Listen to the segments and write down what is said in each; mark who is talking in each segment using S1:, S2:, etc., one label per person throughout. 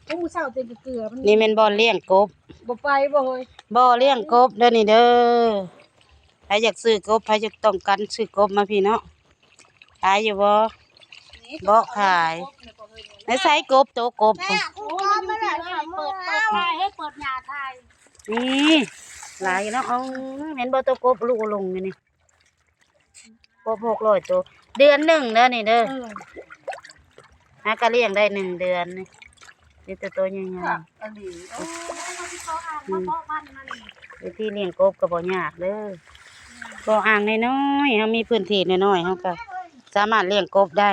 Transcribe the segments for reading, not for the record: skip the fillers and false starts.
S1: พวกมูเศร้าเต็มเกลือมัน
S2: นี่แม่นบ่อเลี้ยงกบ
S1: บ่ไปบ่เฮ้ย
S2: บ่อเลี้ยงกบเด้อนี่เด้อใครอยากซื้อกบใครจะต้องการซื้อกบมาพี่เนาะขายอยู่บ่บ่ขายในไสกบโตกบ
S1: โอ้ยมันอยู่ที่เปิดไฟให้เปิดหน้าไทย
S2: นี่หลายเนาะเอาเห็นบ่ตัวกบลูกลงนี่กบ600ตัวเดือนหนึ่งเด้อนี่เด้อหากะเลี้ยงได้1เดือนนี่ตัวใหญ่ๆ
S1: อันนี้โอ้ยที่เขาอ่านมาบ้านมัน
S2: วิธีเลี้ยงกบก็บ่ยากเด้อบ่อ่างน้อยๆเฮามีพื้นที่น้อยๆเฮาก็สามารถเลี้ยงกบได้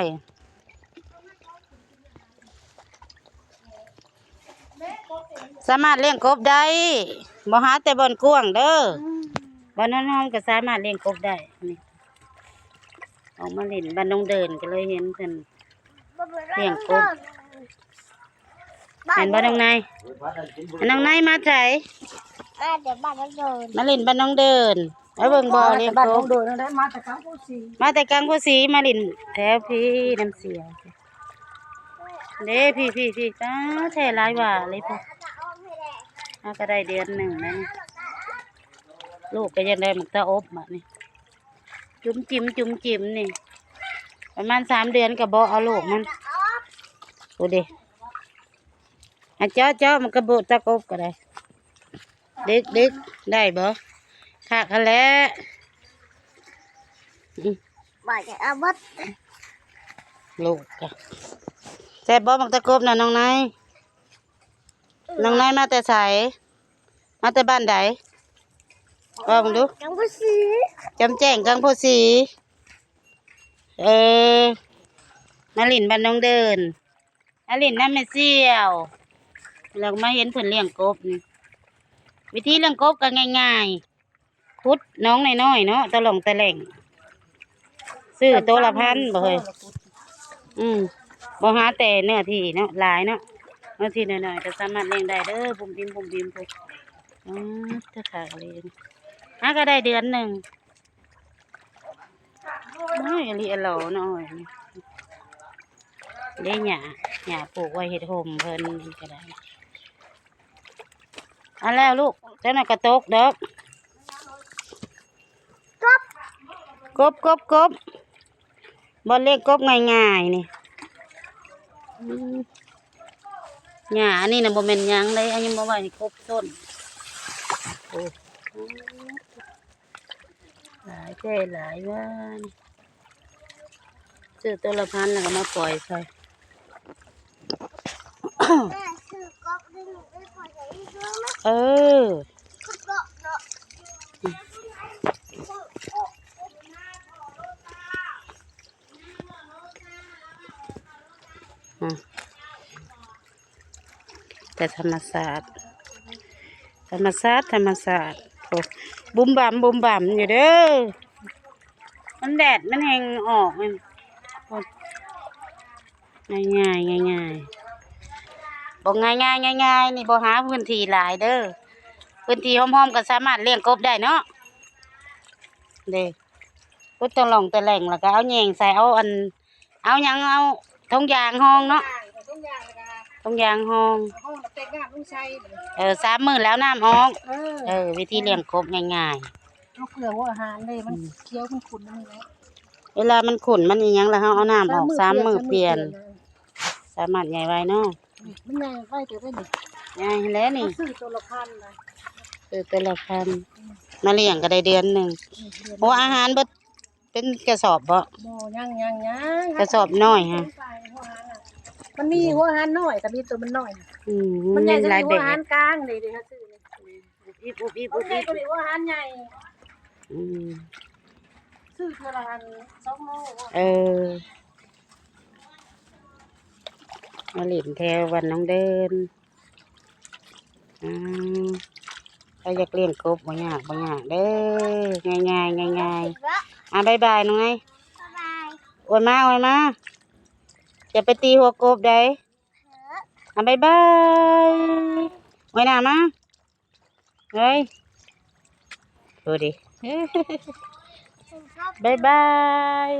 S2: สามารถเลี้ยงกบได้บ่หาแต่บ่อนกว้างเด้อบ่อนน้อยๆก็สามารถเลี้ยงกบได้นี่ออกมาเล่นบ้านน้องเดินก็เลยเห็นเพิ่นเลี้ยงกบเห็นบ่น้องนายน้องนายมาไส
S1: เดี๋ยวบ้านน้องเดิน
S2: มาเล่นบ้านน้องเดินแล้วเบิ่งบ่อเลี้ยงกบ
S1: บ้านน้องเดินได้มาแต่กลางผู้สี
S2: มาแต่กลางผู้สีมาเล่นแถวพี่น้ำเสียเด้พี่ตาแท้หลายว่าเลยพ่อก็ได้เดือนหนึ่งนะลูกก็ยังได้หมึกตาอบมานี่จุ่มจิ้มนี่ประมาณ3 เดือนก็บ่เอาลูกมันโอ้เด้เจ้ามันก็บ่ตะกบก็ได้ดึกได้บ่ค่ะคันแล้ว
S1: บ่ายอาวัด
S2: ลูกก็แซ่บบ่หมึกตะกบน่ะน้องนายมาแต่ไสมาแต่บ้านใดว่ามึงดู
S1: กลางผู้สี
S2: จำแจ้งกลางโพสีมาหลินบ้านน้องเดินมาหลินน้ำแม่เสี่ยวเรามาเห็นเพิ่นเลี้ยงกบนี่วิธีเลี้ยงกบก็ง่ายๆขุดน้องน้อยๆเนาะตะหลงตะแหล่งซื้อตัวละ1,000บ่เฮ้ยบ่หาแต่เนื้อที่เนาะหลายเนาะเนื้อที่น้อยๆก็สามารถเลี้ยงได้เด้อบุ่มบิมพุ่นจะขายอะไรหาก็ได้เดือนหนึ่งน้อยลีเหล่าน้อยเลี้ยหญ้าปลูกไว้เฮ็ดห่มเพิ่นก็ได้เอาแล้วลูกเจ้าหน่อยกระตกดอกกบบ่เลี้ยงกบง่ายๆนี่หญ้าอันนี้น่ะบ่แม่นหยังเลยอันนี้บ่ว่าให้กบต้นโอ้หลายแค่หลายวันซื้อตัวละ1,000แล้วก็มาปล่อยใส่เออแต่ธรรมศาสตร์โอ้บุ่มบ่ำอยู่เด้อมันแดดมันแห้งออกมันง่ายบอกง่ายนี่บ่หาพื้นที่หลายเด้อพื้นที่หอมๆก็สามารถเลี้ยงกบได้เนาะเด้ก็ต้องลองแต่แหล่งแล้วก็เอาแยงใส่เอาหยังเอาทงยางห้องเนาะทงยางห้อง3 มื้อแล้วน้ำออกวิธีเลี้ยงกบง่าย
S1: ๆเอาเกลือหัวอาหารเลยมันเคี้ยวมันขุ่นมันนี่
S2: เวลามันขุ่นมันอีหยังแล้วเฮาเอาน้ำออก3 มื้อเปลี่ยนสามารถใหญ่ไว้เนาะ
S1: มันใหญ่ไว้เดี๋ยวได้ดิ
S2: ใหญ่แล้วนี่
S1: ซื้อตัวละ1,000นะ
S2: ตัวละ1,000มาเลี้ยงก็ได้เดือนหนึ่งหัวอาหารเบิดเป็นกระสอบบ่
S1: ยัง
S2: กระสอบน้อยฮะ
S1: มันมีหัวอาหารน้อยแต่มีตัวมันน้อย
S2: มัน
S1: ใหญ่
S2: หลายแบบ
S1: หัวอาหารกลางเลยฮะซื้อนี่อุบตัวนี้หัวอาหารใหญ่ซื้อตัวละ2 โล
S2: มาเล่นแถววันน้องเดินถ้าอยากเลี้ยงกบบ่ยากเด้อง่ายบ๊ายบายน้องไงโอ้ยมาจะไปตีหัวกบได้บ๊ายบายไว้หน้ามาเฮ้ยดูดิบ๊ายบาย